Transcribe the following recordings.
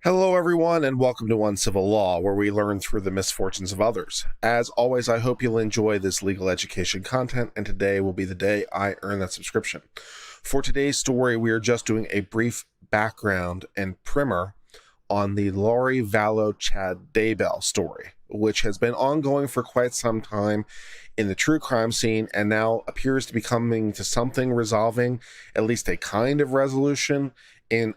Hello, everyone, and welcome to Uncivil Law, where we learn through the misfortunes of others. As always, I hope you'll enjoy this legal education content, and today will be the day I earn that subscription. For today's story, we are just doing a brief background and primer on the Lori Vallow Chad Daybell story, which has been ongoing for quite some time in the true crime scene and now appears to be coming to something resolving, at least a kind of resolution, in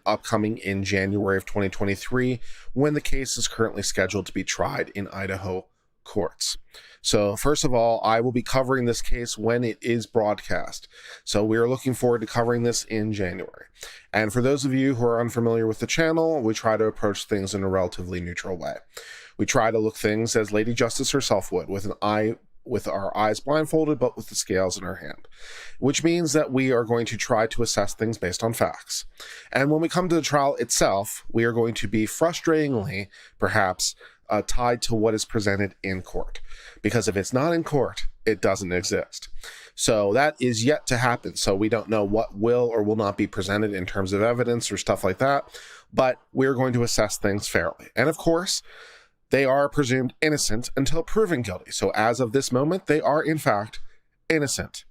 January of 2023, when the case is currently scheduled to be tried in Idaho courts. So first of all, I will be covering this case when it is broadcast. So we are looking forward to covering this in January. And for those of you who are unfamiliar with the channel, we try to approach things in a relatively neutral way. We try to look things as Lady Justice herself would, with our eyes blindfolded, but with the scales in our hand, which means that we are going to try to assess things based on facts. And when we come to the trial itself, we are going to be frustratingly, perhaps, tied to what is presented in court. Because if it's not in court, it doesn't exist. So that is yet to happen. So we don't know what will or will not be presented in terms of evidence or stuff like that, but we're going to assess things fairly. And of course, they are presumed innocent until proven guilty. So as of this moment, they are in fact innocent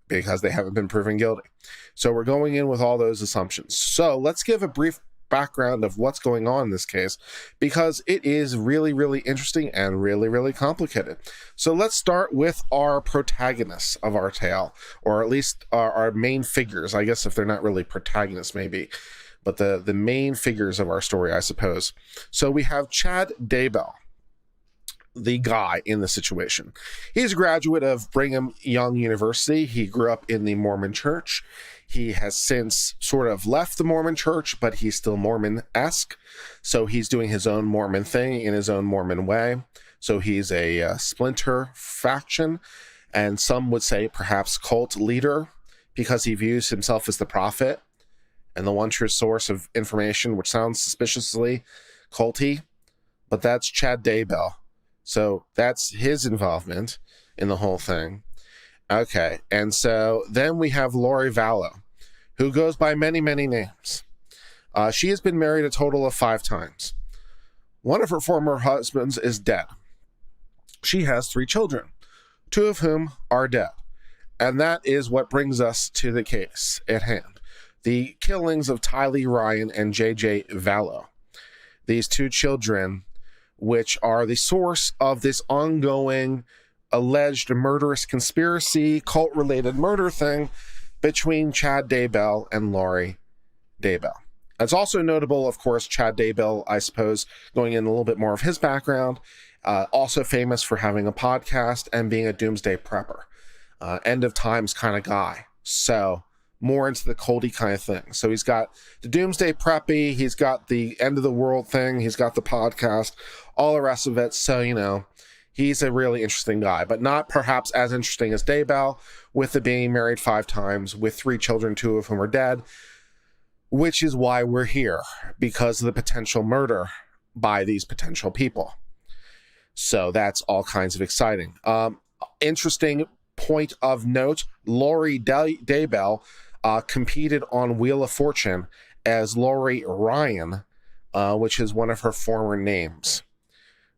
because they haven't been proven guilty. So we're going in with all those assumptions. So let's give a brief background of what's going on in this case, because it is really, really interesting and really, really complicated. So let's start with our protagonists of our tale, or at least our main figures, I guess, if they're not really protagonists maybe, but the main figures of our story, I suppose. So we have Chad Daybell, the guy in the situation. He's a graduate of Brigham Young University. He grew up in the Mormon church. He has since sort of left the Mormon church, but he's still Mormon-esque. So he's doing his own Mormon thing in his own Mormon way. So he's a splinter faction, and some would say perhaps cult leader, because he views himself as the prophet and the one true source of information, which sounds suspiciously culty, but that's Chad Daybell. So that's his involvement in the whole thing. Okay, and so then we have Lori Vallow, who goes by many, many names. She has been married a total of 5 times. One of her former husbands is dead. She has 3 children, 2 of whom are dead. And that is what brings us to the case at hand. The killings of Tylee Ryan and J.J. Vallow. These 2 children, which are the source of this ongoing alleged murderous conspiracy, cult-related murder thing between Chad Daybell and Lori Daybell. It's also notable, of course, Chad Daybell, I suppose, going in a little bit more of his background, also famous for having a podcast and being a doomsday prepper, end of times kind of guy. So more into the culty kind of thing. So he's got the doomsday preppy, he's got the end of the world thing, he's got the podcast, all the rest of it. So, you know, he's a really interesting guy, but not perhaps as interesting as Daybell, with it being married 5 times, with 3 children, 2 of whom are dead, which is why we're here, because of the potential murder by these potential people. So that's all kinds of exciting. Interesting point of note, Lori Daybell competed on Wheel of Fortune as Lori Ryan, which is one of her former names.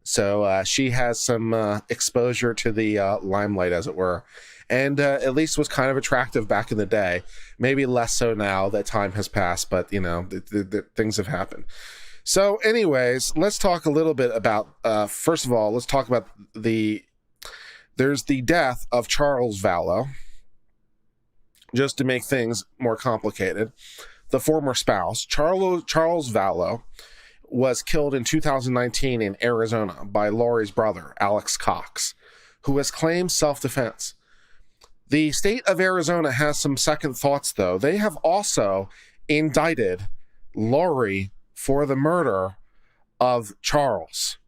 So she has some exposure to the limelight, as it were, and at least was kind of attractive back in the day. Maybe less so now that time has passed, but, you know, the things have happened. So anyways, let's talk a little bit about, first of all, let's talk about there's the death of Charles Vallow. Just to make things more complicated, the former spouse, Charles Vallow, was killed in 2019 in Arizona by Lori's brother, Alex Cox, who has claimed self-defense. The state of Arizona has some second thoughts, though. They have also indicted Lori for the murder of Charles.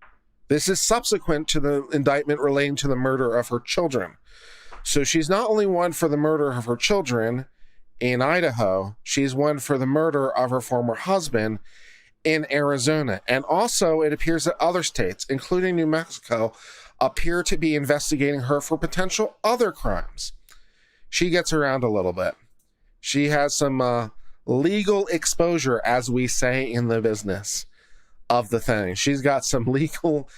This is subsequent to the indictment relating to the murder of her children. So she's not only one for the murder of her children in Idaho, she's one for the murder of her former husband in Arizona. And also, it appears that other states, including New Mexico, appear to be investigating her for potential other crimes. She gets around a little bit. She has some legal exposure, as we say in the business. of the thing. She's got some legal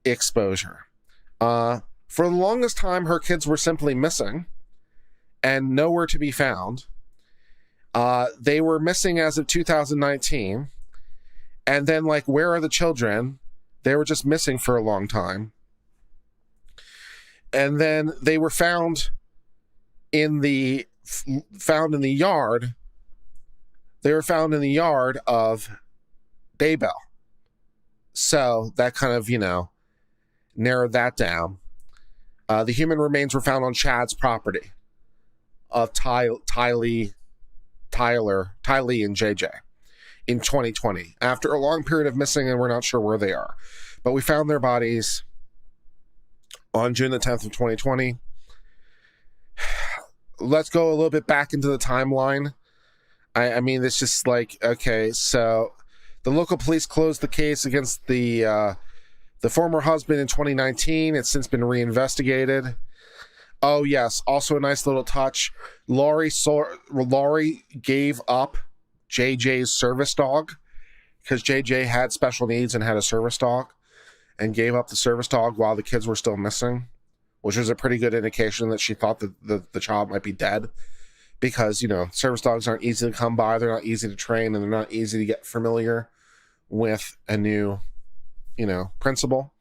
exposure. For the longest time, her kids were simply missing and nowhere to be found. They were missing as of 2019. And then, like, where are the children? They were just missing for a long time. And then they were found in the yard. They were found in the yard of Daybell. So that kind of, narrowed that down. The human remains were found on Chad's property of Tylee and JJ in 2020 after a long period of missing, and we're not sure where they are. But we found their bodies on June the 10th of 2020. Let's go a little bit back into the timeline. I mean, it's just like, okay, so the local police closed the case against the former husband in 2019. It's since been reinvestigated. Oh, yes. Also a nice little touch. Laurie gave up JJ's service dog because JJ had special needs and had a service dog, and gave up the service dog while the kids were still missing, which was a pretty good indication that she thought that the child might be dead, because, service dogs aren't easy to come by. They're not easy to train, and they're not easy to get familiar with a new, principal.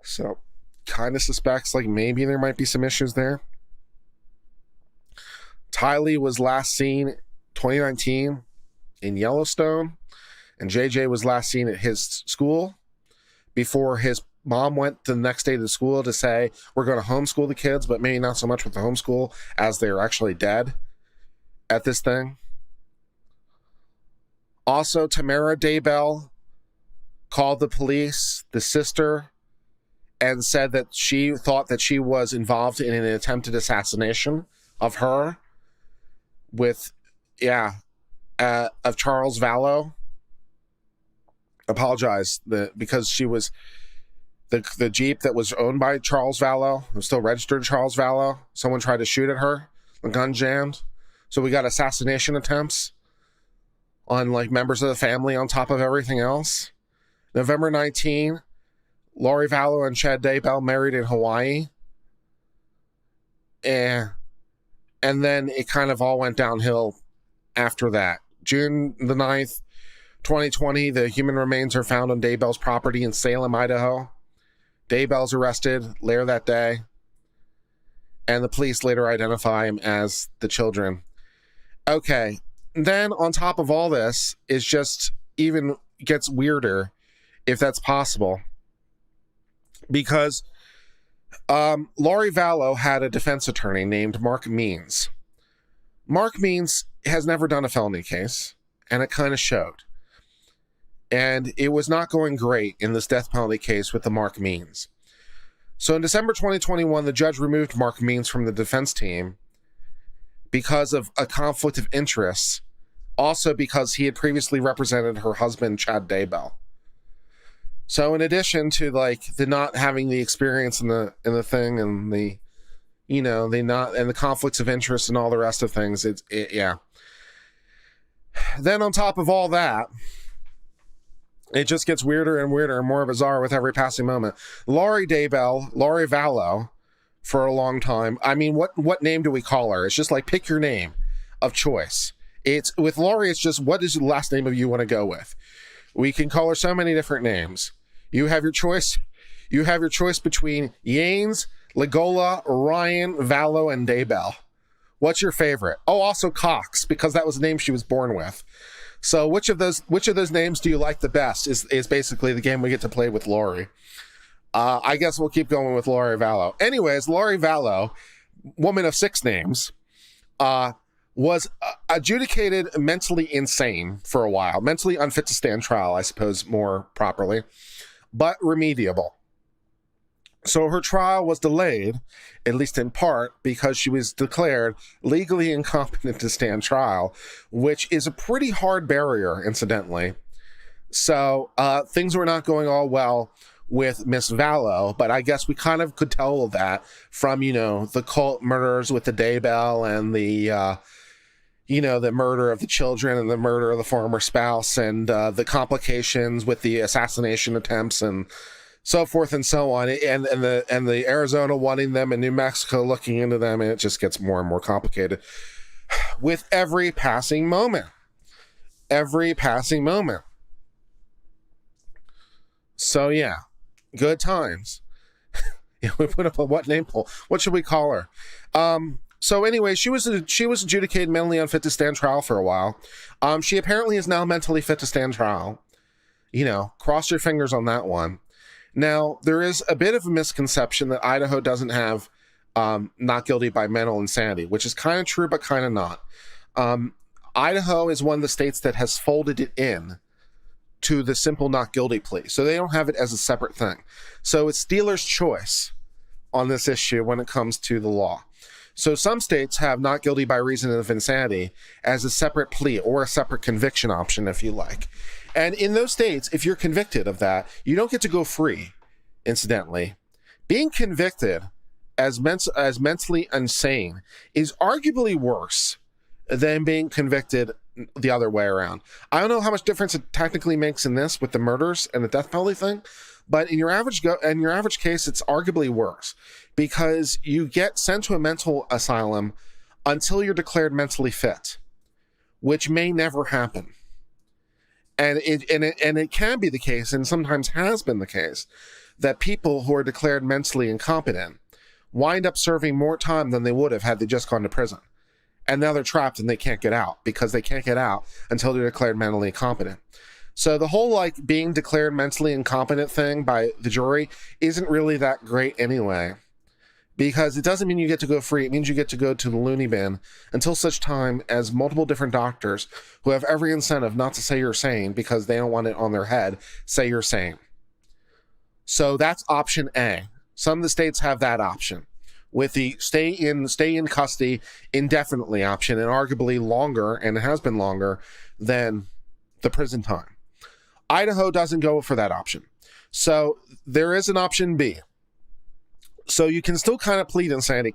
So kind of suspects like maybe there might be some issues there. Tylee was last seen 2019 in Yellowstone, and JJ was last seen at his school before his mom went the next day to school to say, we're going to homeschool the kids, but maybe not so much with the homeschool as they're actually dead at this thing. Also, Tamara Daybell called the police, the sister, and said that she thought that she was involved in an attempted assassination of her of Charles Vallow. Apologize, because she was the Jeep that was owned by Charles Vallow, was still registered to Charles Vallow. Someone tried to shoot at her, the gun jammed. So we got assassination attempts on like members of the family on top of everything else. November 19, Laurie Vallow and Chad Daybell married in Hawaii. And then it kind of all went downhill after that. June the 9th, 2020, the human remains are found on Daybell's property in Salem, Idaho. Daybell's arrested later that day, and the police later identify him as the children. Okay, then on top of all this, is just even gets weirder, if that's possible, because Laurie Vallow had a defense attorney named Mark Means. Mark Means has never done a felony case, and it kind of showed. And it was not going great in this death penalty case with the Mark Means. So in December 2021, the judge removed Mark Means from the defense team because of a conflict of interest, also because he had previously represented her husband, Chad Daybell. So in addition to like the not having the experience in the thing and the conflicts of interest and all the rest of things, yeah. Then on top of all that, it just gets weirder and weirder and more bizarre with every passing moment. Laurie Vallow, for a long time. I mean, what name do we call her? It's just like, pick your name of choice. It's with Laurie, it's just, what is the last name of you want to go with? We can call her so many different names. You have your choice. You have your choice between Yanes, Legola, Ryan, Vallow, and Daybell. What's your favorite? Oh, also Cox, because that was the name she was born with. So which of those names do you like the best is basically the game we get to play with Laurie. I guess we'll keep going with Laurie Vallow. Anyways, Laurie Vallow, woman of 6 names, was adjudicated mentally insane for a while. Mentally unfit to stand trial, I suppose, more properly, but remediable. So her trial was delayed, at least in part, because she was declared legally incompetent to stand trial, which is a pretty hard barrier, incidentally. So things were not going all well with Miss Vallow, but I guess we kind of could tell that from, the cult murders with the Daybell and the, the murder of the children and the murder of the former spouse and the complications with the assassination attempts and so forth and so on, and the Arizona wanting them and New Mexico looking into them, and it just gets more and more complicated with every passing moment. So yeah, good times. We put up a what name poll. What should we call her? So anyway, she was adjudicated mentally unfit to stand trial for a while. She apparently is now mentally fit to stand trial. Cross your fingers on that one. Now, there is a bit of a misconception that Idaho doesn't have not guilty by mental insanity, which is kind of true, but kind of not. Idaho is one of the states that has folded it in to the simple not guilty plea. So they don't have it as a separate thing. So it's dealer's choice on this issue when it comes to the law. So some states have not guilty by reason of insanity as a separate plea or a separate conviction option, if you like. And in those states, if you're convicted of that, you don't get to go free, incidentally. Being convicted as mentally insane is arguably worse than being convicted the other way around. I don't know how much difference it technically makes in this with the murders and the death penalty thing, but in your average case, it's arguably worse because you get sent to a mental asylum until you're declared mentally fit, which may never happen. And it can be the case, and sometimes has been the case, that people who are declared mentally incompetent wind up serving more time than they would have had they just gone to prison. And now they're trapped and they can't get out because they can't get out until they're declared mentally incompetent. So the whole being declared mentally incompetent thing by the jury isn't really that great anyway, because it doesn't mean you get to go free. It means you get to go to the loony bin until such time as multiple different doctors who have every incentive not to say you're sane because they don't want it on their head say you're sane. So that's option A. Some of the states have that option with the stay in custody indefinitely option, and arguably longer, and it has been longer than the prison time. Idaho doesn't go for that option. So there is an option B. So you can still kind of plead insanity,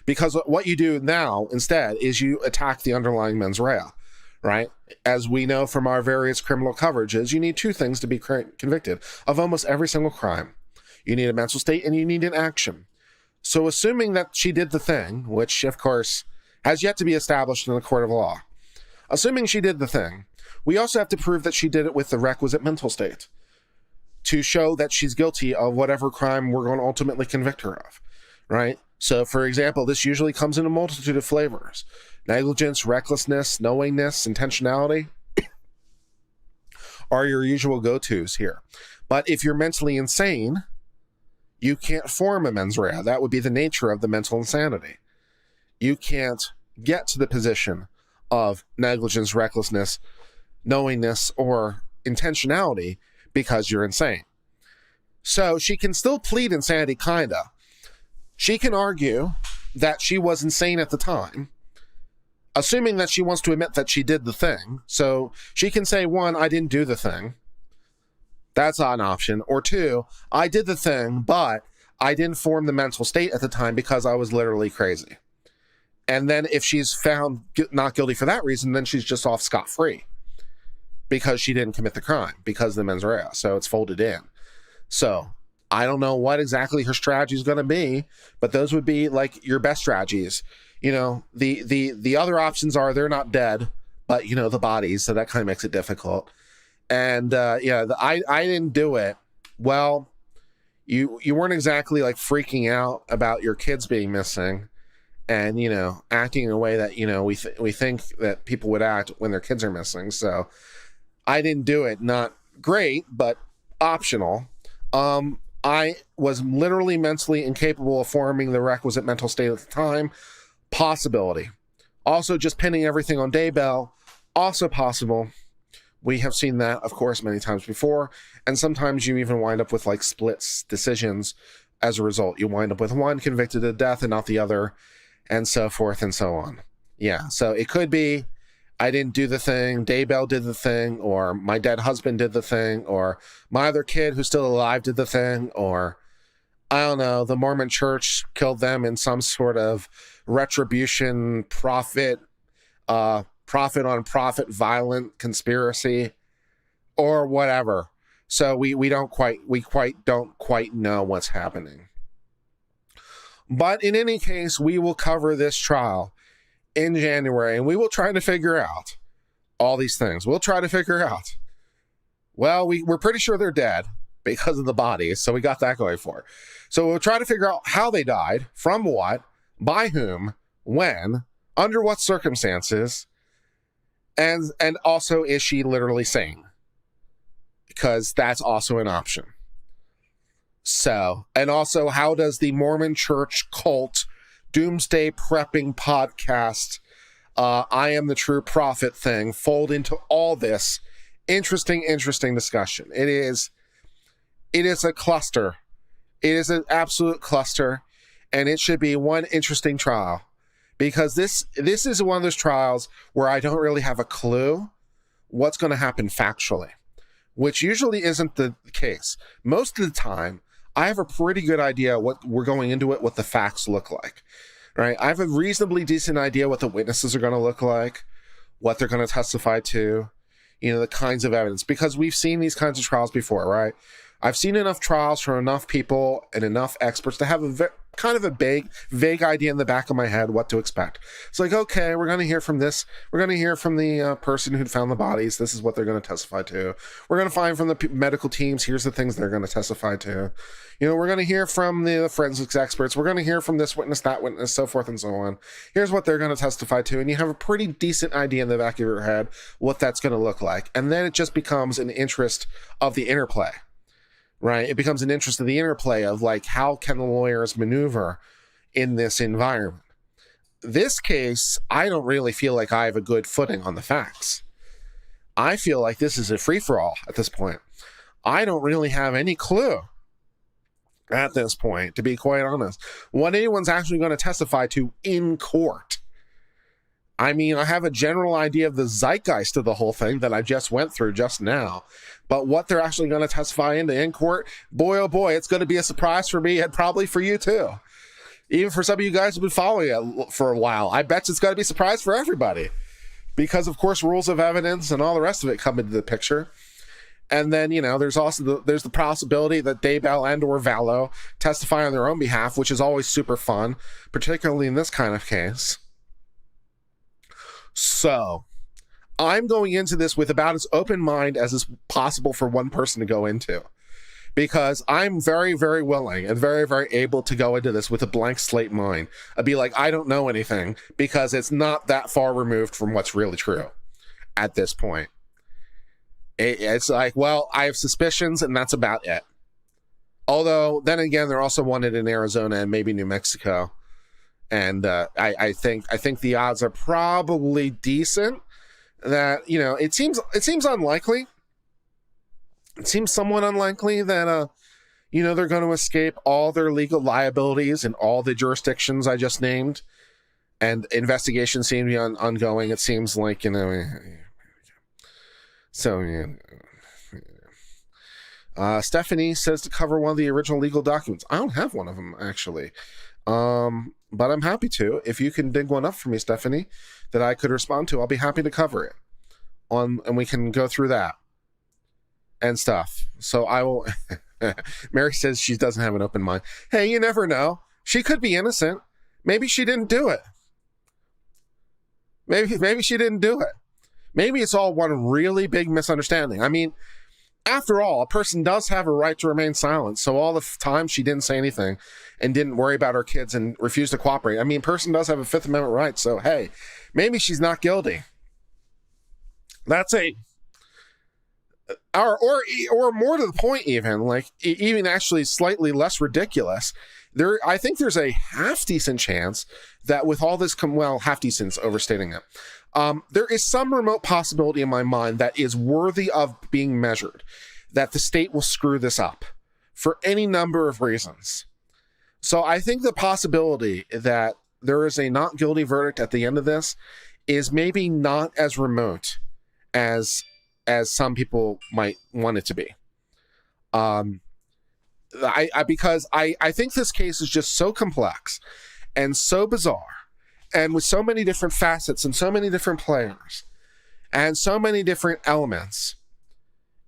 because what you do now instead is you attack the underlying mens rea, right? As we know from our various criminal coverages, you need two things to be convicted of almost every single crime. You need a mental state and you need an action. So assuming that she did the thing, which of course has yet to be established in the court of law, assuming she did the thing, we also have to prove that she did it with the requisite mental state to show that she's guilty of whatever crime we're going to ultimately convict her of, right? So, for example, this usually comes in a multitude of flavors. Negligence, recklessness, knowingness, intentionality are your usual go-tos here. But if you're mentally insane, you can't form a mens rea. That would be the nature of the mental insanity. You can't get to the position of negligence, recklessness, knowingness, or intentionality because you're insane. So she can still plead insanity, kinda. She can argue that she was insane at the time, assuming that she wants to admit that she did the thing. So she can say, one, I didn't do the thing. That's an option. Or two, I did the thing, but I didn't form the mental state at the time because I was literally crazy. And then if she's found not guilty for that reason, then she's just off scot-free because she didn't commit the crime, because of the mens rea. So it's folded in. So I don't know what exactly her strategy is going to be, but those would be your best strategies. The other options are they're not dead, but the bodies. So that kind of makes it difficult. And I didn't do it. Well, you weren't exactly freaking out about your kids being missing and, acting in a way that, we think that people would act when their kids are missing. So I didn't do it. Not great, but optional. I was literally mentally incapable of forming the requisite mental state at the time. Possibility. Also, just pinning everything on Daybell. Also possible. We have seen that, of course, many times before. And sometimes you even wind up with split decisions as a result. You wind up with one convicted to death and not the other, and so forth and so on. Yeah, so it could be I didn't do the thing, Daybell did the thing, or my dead husband did the thing, or my other kid who's still alive did the thing, or I don't know, the Mormon church killed them in some sort of retribution, profit, profit on profit, violent conspiracy, or whatever. So we don't quite know what's happening. But in any case, we will cover this trial in January, and we will try to figure out all these things. We'll try to figure out, well, we're pretty sure they're dead because of the bodies, so we got that going for it. So we'll try to figure out how they died, from what, by whom, when, under what circumstances, and also, is she literally sane? Because that's also an option. So, and also, how does the Mormon Church cult doomsday prepping podcast, I Am the True Prophet thing fold into all this interesting discussion? It is a cluster. It is an absolute cluster, and it should be one interesting trial, because this is one of those trials where I don't really have a clue what's going to happen factually, which usually isn't the case. Most of the time, I have a pretty good idea what we're going into it, what the facts look like, right? I have a reasonably decent idea what the witnesses are going to look like, what they're going to testify to, the kinds of evidence, because we've seen these kinds of trials before, right? I've seen enough trials from enough people and enough experts to have kind of a vague idea in the back of my head what to expect. It's like, okay, we're going to hear from this. We're going to hear from the person who found the bodies. This is what they're going to testify to. We're going to find from the medical teams. Here's the things they're going to testify to. We're going to hear from the forensics experts. We're going to hear from this witness, that witness, so forth and so on. Here's what they're going to testify to. And you have a pretty decent idea in the back of your head what that's going to look like. And then it just becomes an interest of the interplay. Right? It becomes an interest in the interplay of, like, how can the lawyers maneuver in this environment? This case, I don't really feel like I have a good footing on the facts. I feel like this is a free-for-all at this point. I don't really have any clue at this point, to be quite honest, what anyone's actually going to testify to in court. I mean, I have a general idea of the zeitgeist of the whole thing that I just went through just now. But what they're actually going to testify into in court, boy, oh boy, it's going to be a surprise for me and probably for you too. Even for some of you guys who've been following it for a while, I bet it's going to be a surprise for everybody. Because, of course, rules of evidence and all the rest of it come into the picture. And then, there's also the possibility that Daybell and or Vallow testify on their own behalf, which is always super fun, particularly in this kind of case. So, I'm going into this with about as open mind as is possible for one person to go into, because I'm very, very willing and very, very able to go into this with a blank slate mind. I'd be like, I don't know anything, because it's not that far removed from what's really true at this point. It's like, well, I have suspicions and that's about it. Although, then again, they're also wanted in Arizona and maybe New Mexico. And I think the odds are probably decent that, it seems unlikely. It seems somewhat unlikely that, they're going to escape all their legal liabilities in all the jurisdictions I just named. And investigations seem to be ongoing. It seems like, so, Stephanie says to cover one of the original legal documents. I don't have one of them, actually. But I'm happy to. If you can dig one up for me, Stephanie, that I could respond to, I'll be happy to cover it and we can go through that and stuff. So I will. Mary says she doesn't have an open mind. Hey, you never know. She could be innocent. Maybe she didn't do it. Maybe she didn't do it. Maybe it's all one really big misunderstanding. I mean, after all, a person does have a right to remain silent. So all the time she didn't say anything and didn't worry about her kids and refused to cooperate. I mean, a person does have a Fifth Amendment right. So, hey, maybe she's not guilty. That's or more to the point, even actually slightly less ridiculous. I think there's a half decent chance that with all this, half decent's overstating it. There is some remote possibility in my mind that is worthy of being measured, that the state will screw this up for any number of reasons. So I think the possibility that there is a not guilty verdict at the end of this is maybe not as remote as some people might want it to be. Because I think this case is just so complex and so bizarre and with so many different facets and so many different players and so many different elements.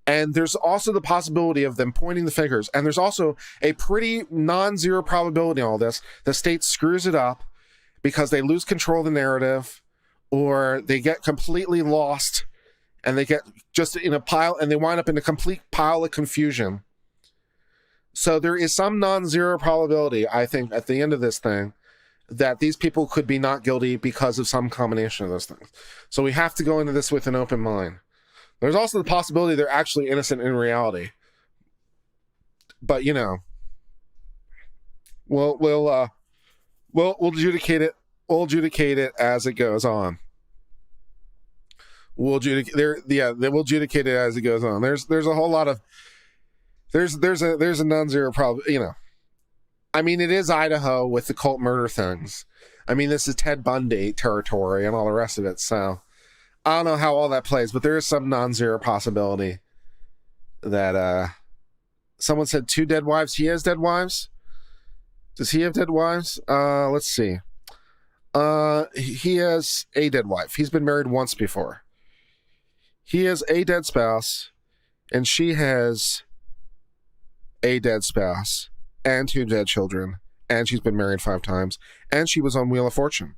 And there's also the possibility of them pointing the fingers. And there's also a pretty non-zero probability in all this. The state screws it up because they lose control of the narrative, or they get completely lost and they get just in a pile, and they wind up in a complete pile of confusion. So there is some non-zero probability, I think, at the end of this thing, that these people could be not guilty because of some combination of those things. So we have to go into this with an open mind. There's also the possibility they're actually innocent in reality. But, you know, we'll adjudicate it. We'll adjudicate it as it goes on. We'll adjudicate it as it goes on. There's a whole lot of there's a non-zero problem. You know, I mean, it is Idaho with the cult murder things. I mean, this is Ted Bundy territory and all the rest of it. So I don't know how all that plays, but there is some non-zero possibility that someone said 2 dead wives. He has dead wives. Does he have dead wives? Let's see. He has a dead wife. He's been married once before. He has a dead spouse, and she has a dead spouse and 2 dead children, and she's been married 5 times, and she was on Wheel of Fortune.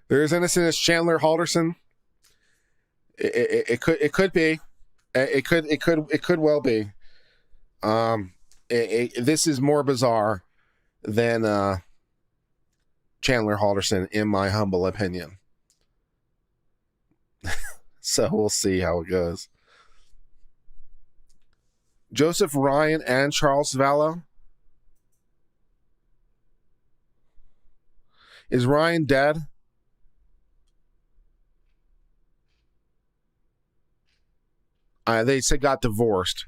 They're as innocent as Chandler Halderson. It could be. It could well be. This is more bizarre than Chandler Halderson, in my humble opinion. So we'll see how it goes. Joseph Ryan and Charles Vallow. Is Ryan dead? They said got divorced.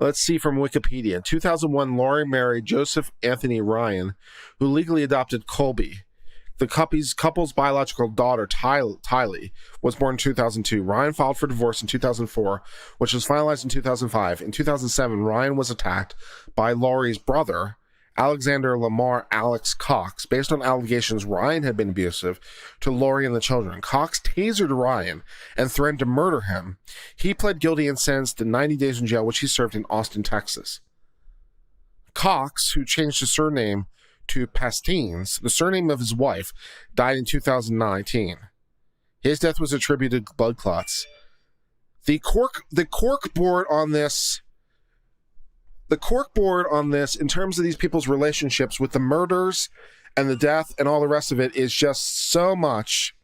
Let's see from Wikipedia. In 2001, Laurie married Joseph Anthony Ryan, who legally adopted Colby. The couple's biological daughter, Tylee, was born in 2002. Ryan filed for divorce in 2004, which was finalized in 2005. In 2007, Ryan was attacked by Laurie's brother, Alexander Lamar Alex Cox. Based on allegations, Ryan had been abusive to Laurie and the children. Cox tasered Ryan and threatened to murder him. He pled guilty and sentenced to 90 days in jail, which he served in Austin, Texas. Cox, who changed his surname to Pastines, the surname of his wife, died in 2019. His death was attributed to blood clots. The cork board on this, in terms of these people's relationships with the murders and the death and all the rest of it, is just so much